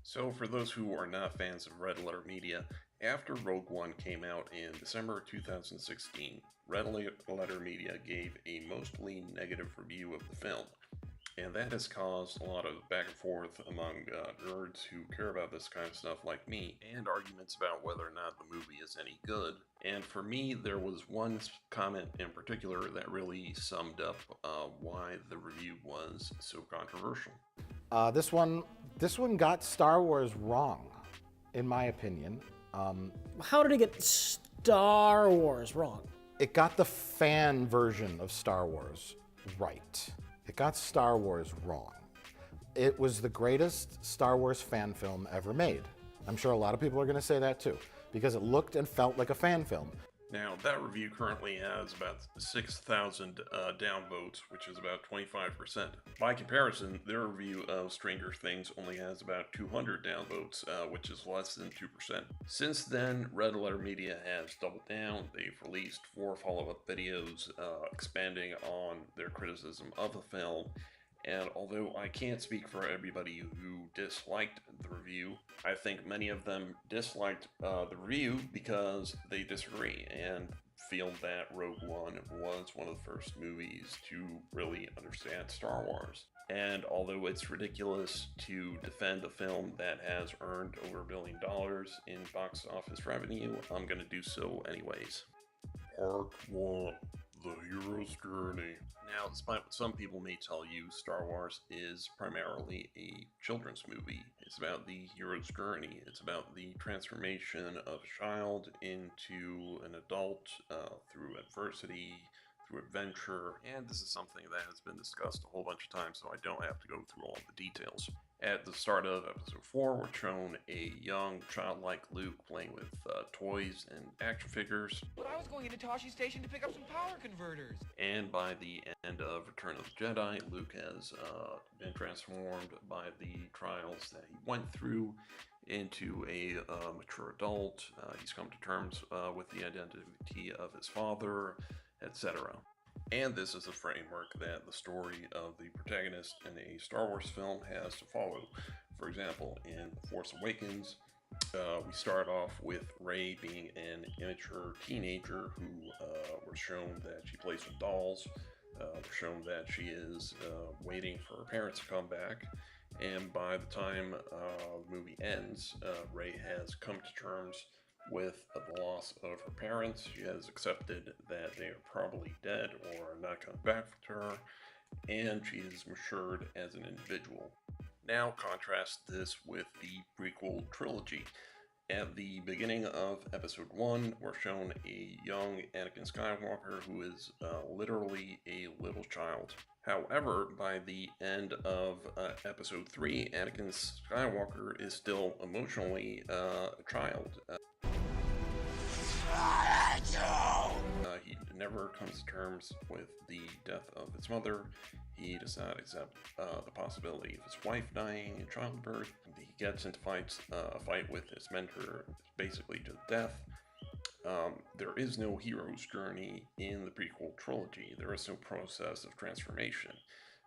So, for those who are not fans of Red Letter Media, after Rogue One came out in December 2016, Red Letter Media gave a mostly negative review of the film. And that has caused a lot of back and forth among nerds who care about this kind of stuff like me, and arguments about whether or not the movie is any good. And for me, there was one comment in particular that really summed up why the review was so controversial. This one got Star Wars wrong, in my opinion. How did it get Star Wars wrong? It got the fan version of Star Wars right. It got Star Wars wrong. It was the greatest Star Wars fan film ever made. I'm sure a lot of people are going to say that too, because it looked and felt like a fan film. Now, that review currently has about 6,000 downvotes, which is about 25%. By comparison, their review of Stranger Things only has about 200 downvotes, which is less than 2%. Since then, Red Letter Media has doubled down. They've released 4 follow-up videos expanding on their criticism of the film. And although I can't speak for everybody who disliked the review, I think many of them disliked the review because they disagree and feel that Rogue One was one of the first movies to really understand Star Wars. And although it's ridiculous to defend a film that has earned over $1 billion in box office revenue, I'm going to do so anyways. Part 1. The Hero's Journey. Now, despite what some people may tell you, Star Wars is primarily a children's movie. It's about the hero's journey. It's about the transformation of a child into an adult through adversity, through adventure, and this is something that has been discussed a whole bunch of times, so I don't have to go through all the details. At the start of episode 4, we're shown a young, childlike Luke playing with toys and action figures. But I was going into Toshi Station to pick up some power converters. And by the end of Return of the Jedi, Luke has been transformed by the trials that he went through into a mature adult. He's come to terms with the identity of his father, etc. And this is the framework that the story of the protagonist in a Star Wars film has to follow. For example, in The Force Awakens, we start off with Rey being an immature teenager who we're shown that she plays with dolls. We're shown that she is waiting for her parents to come back. And by the time the movie ends, Rey has come to terms with the loss of her parents. She has accepted that they are probably dead or not coming back to her, and she is matured as an individual. Now contrast this with the prequel trilogy. At the beginning of episode 1, we're shown a young Anakin Skywalker who is literally a little child. However, by the end of episode 3, Anakin Skywalker is still emotionally a child. He never comes to terms with the death of his mother. He does not accept the possibility of his wife dying in childbirth. He gets into a fight with his mentor, basically to death. There is no hero's journey in the prequel trilogy. There is no process of transformation.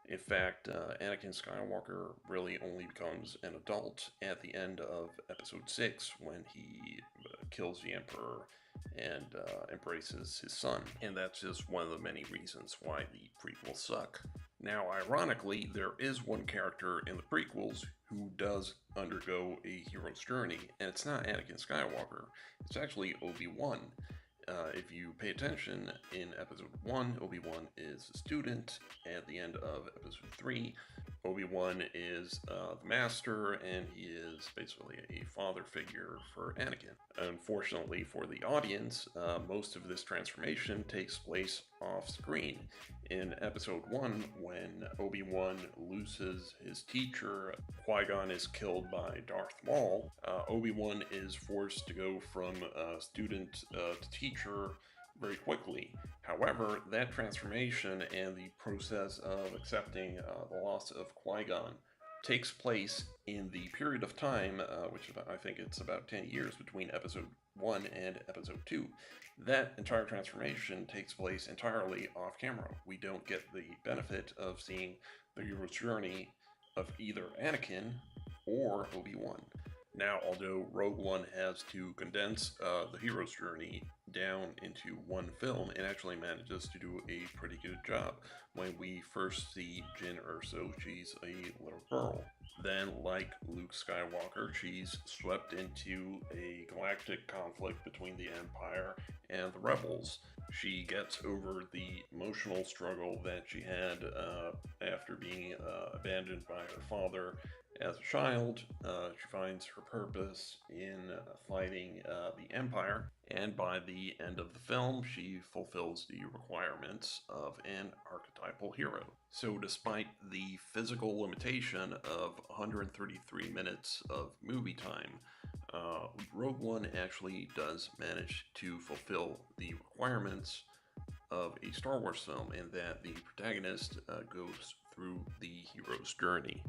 In fact, Anakin Skywalker really only becomes an adult at the end of episode 6 when he kills the Emperor and embraces his son. And that's just one of the many reasons why the prequels suck. Now, ironically, there is one character in the prequels who does undergo a hero's journey, and it's not Anakin Skywalker. It's actually Obi-Wan. If you pay attention, in episode 1, Obi-Wan is a student. At the end of episode 3, Obi-Wan is the master, and he is basically a father figure for Anakin. Unfortunately for the audience, most of this transformation takes place off screen. In episode 1, when Obi-Wan loses his teacher, Qui-Gon is killed by Darth Maul, Obi-Wan is forced to go from student to teacher very quickly. However, that transformation and the process of accepting the loss of Qui-Gon takes place in the period of time, which I think it's about 10 years between episode 1 and episode 2. That entire transformation takes place entirely off camera. We don't get the benefit of seeing the hero's journey of either Anakin or Obi-Wan. Now, although Rogue One has to condense the hero's journey down into one film, it actually manages to do a pretty good job. When we first see Jyn Erso, she's a little girl. Then, like Luke Skywalker, she's swept into a galactic conflict between the Empire and the Rebels. She gets over the emotional struggle that she had after being abandoned by her father as a child. She finds her purpose in fighting the Empire, and by the end of the film, she fulfills the requirements of an archetypal hero. So, despite the physical limitation of 133 minutes of movie time, Rogue One actually does manage to fulfill the requirements of a Star Wars film in that the protagonist goes through the hero's journey.